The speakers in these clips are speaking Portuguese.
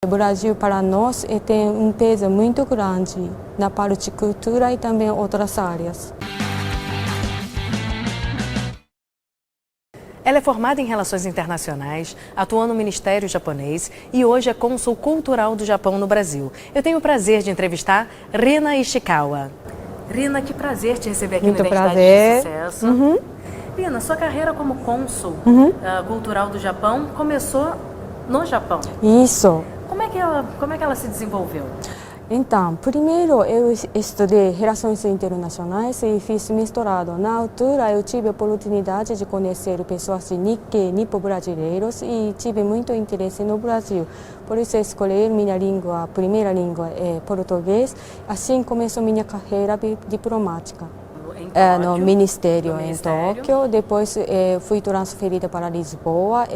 O Brasil, para nós, tem um peso muito grande na parte de cultura e também outras áreas. Ela é formada em Relações Internacionais, atua no Ministério Japonês e hoje é cônsul cultural do Japão no Brasil. Eu tenho o prazer de entrevistar Rina Ishikawa. Rina, que prazer te receber aqui muito no Identidade prazer. de Sucesso. Rina, sua carreira como cônsul cultural do Japão começou no Japão. Isso. Como é que ela se desenvolveu? Então, primeiro eu estudei Relações Internacionais e fiz mestrado. Na altura eu tive a oportunidade de conhecer pessoas de Nikkei, nipo-brasileiros e tive muito interesse no Brasil. Por isso escolhi minha língua, a primeira língua é português. Assim começou minha carreira diplomática. No Ministério em Tóquio, depois fui transferida para Lisboa,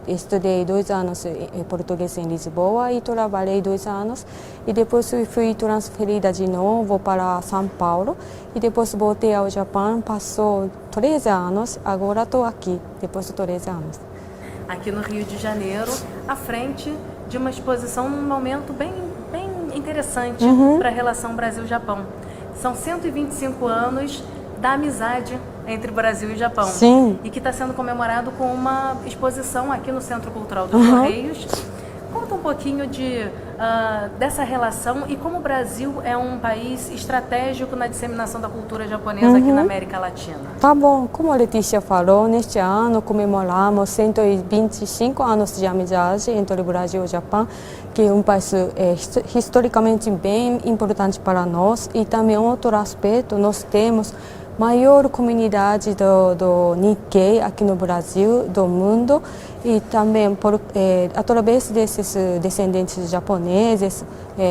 estudei 2 anos português em Lisboa e trabalhei 2 anos e depois fui transferida de novo para São Paulo e depois voltei ao Japão, passou 13 anos, agora estou aqui, depois de 13 anos. Aqui no Rio de Janeiro, à frente de uma exposição num momento bem interessante para a relação Brasil-Japão. São 125 anos da amizade entre Brasil e Japão. Sim. E que está sendo comemorado com uma exposição aqui no Centro Cultural dos Correios. Conta um pouquinho dessa relação e como o Brasil é um país estratégico na disseminação da cultura japonesa aqui na América Latina. Tá bom, como a Letícia falou, neste ano comemoramos 125 anos de amizade entre o Brasil e o Japão, que é um país historicamente bem importante para nós. E também outro aspecto, nós temos maior comunidade do Nikkei aqui no Brasil, do mundo, e também através desses descendentes japoneses,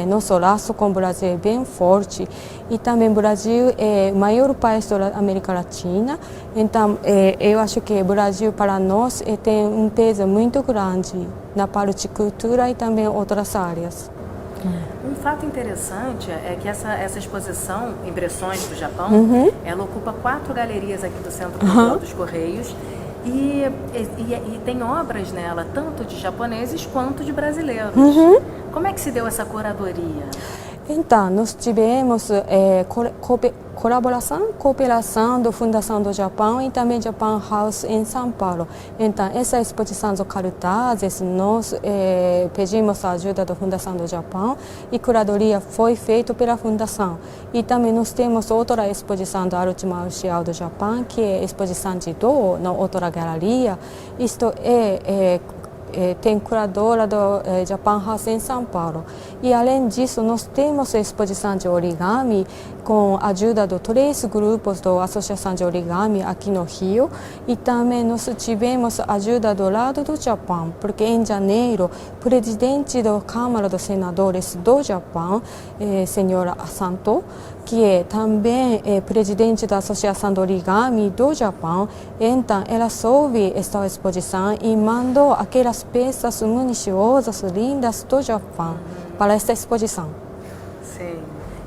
nosso laço com o Brasil é bem forte. E também o Brasil é o maior país da América Latina, então eu acho que o Brasil para nós tem um peso muito grande na parte de cultura e também outras áreas. Um fato interessante é que essa exposição, Impressões do Japão, ela ocupa 4 galerias aqui do Centro Cultural dos Correios e tem obras nela, tanto de japoneses quanto de brasileiros. Como é que se deu essa curadoria? Então, nós tivemos cooperação da Fundação do Japão e também Japan House em São Paulo. Então, essa exposição de cartazes, nós pedimos a ajuda da Fundação do Japão e curadoria foi feita pela Fundação. E também nós temos outra exposição da arte marcial do Japão, que é a exposição de Do, na outra galeria. Isto tem curadora do Japan House em São Paulo. E além disso, nós temos a exposição de origami com a ajuda de 3 grupos da Associação de Origami aqui no Rio. E também nós tivemos a ajuda do lado do Japão, porque em janeiro, o presidente da Câmara dos Senadores do Japão, senhora Santo, que também é presidente da Associação do Origami do Japão, então ela soube esta exposição e mandou aquelas peças minuciosas, lindas do Japão para esta exposição. Sim,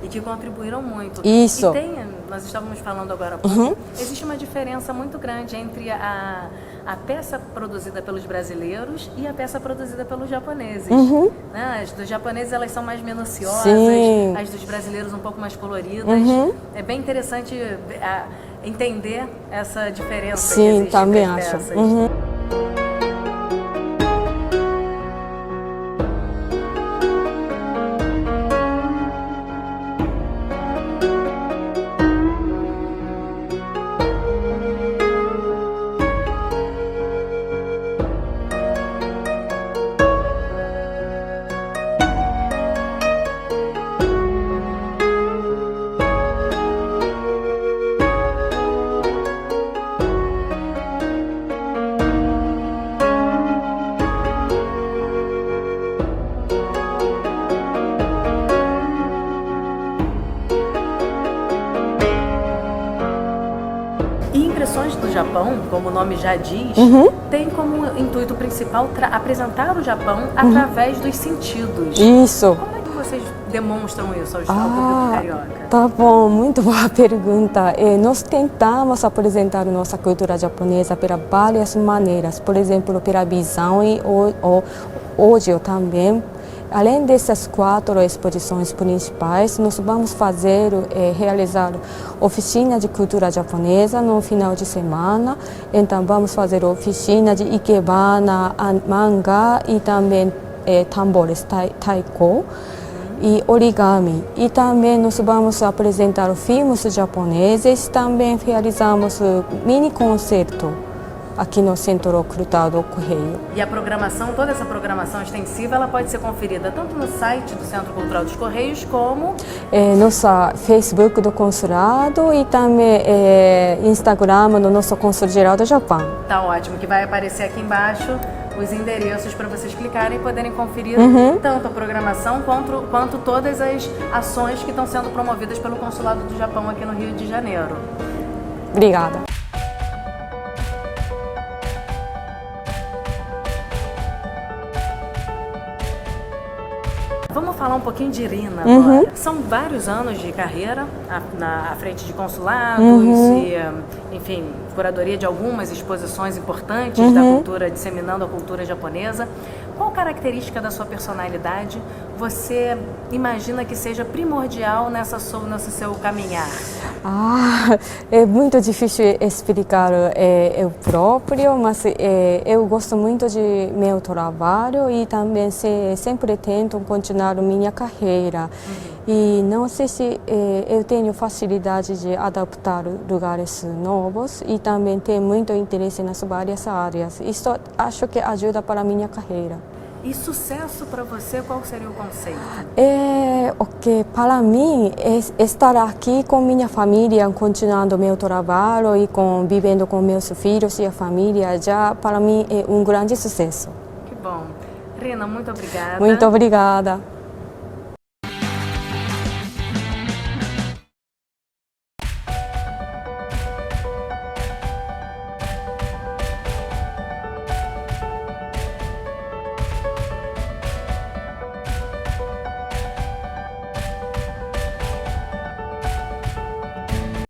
e que contribuíram muito. Isso. E nós estávamos falando agora há pouco, existe uma diferença muito grande entre a peça produzida pelos brasileiros e a peça produzida pelos japoneses. Né? As dos japoneses elas são mais minuciosas, sim, as dos brasileiros um pouco mais coloridas. É bem interessante entender essa diferença que existe também entre as acho. peças. Impressões do Japão, como o nome já diz, tem como intuito principal apresentar o Japão através dos sentidos. Isso. Como é que vocês demonstram isso ao público carioca? Tá bom, muito boa pergunta. Nós tentamos apresentar nossa cultura japonesa por várias maneiras, por exemplo, pela visão e hoje também. Além dessas 4 exposições principais, nós vamos realizar oficina de cultura japonesa no final de semana. Então, vamos fazer oficina de ikebana, manga e também tambores, taiko e origami. E também nós vamos apresentar filmes japoneses. Também realizamos mini concerto aqui no Centro Cultural do Correio. E a programação, toda essa programação extensiva, ela pode ser conferida tanto no site do Centro Cultural dos Correios como nosso Facebook do Consulado e também Instagram do nosso Consul Geral do Japão. Tá ótimo, que vai aparecer aqui embaixo os endereços para vocês clicarem e poderem conferir tanto a programação quanto todas as ações que estão sendo promovidas pelo Consulado do Japão aqui no Rio de Janeiro. Obrigada. Vamos falar um pouquinho de Irina agora. São vários anos de carreira à frente de consulados e, enfim, curadoria de algumas exposições importantes da cultura, disseminando a cultura japonesa. Qual característica da sua personalidade você imagina que seja primordial nesse seu caminhar? É muito difícil explicar eu próprio, mas eu gosto muito de meu trabalho e também sempre tento continuar minha carreira. E não sei se eu tenho facilidade de adaptar lugares novos e também tenho muito interesse nas várias áreas. Isso acho que ajuda para a minha carreira. E sucesso para você, qual seria o conceito? Para mim, estar aqui com minha família, continuando meu trabalho e vivendo com meus filhos e a família, já para mim é um grande sucesso. Que bom. Rina, muito obrigada. Muito obrigada.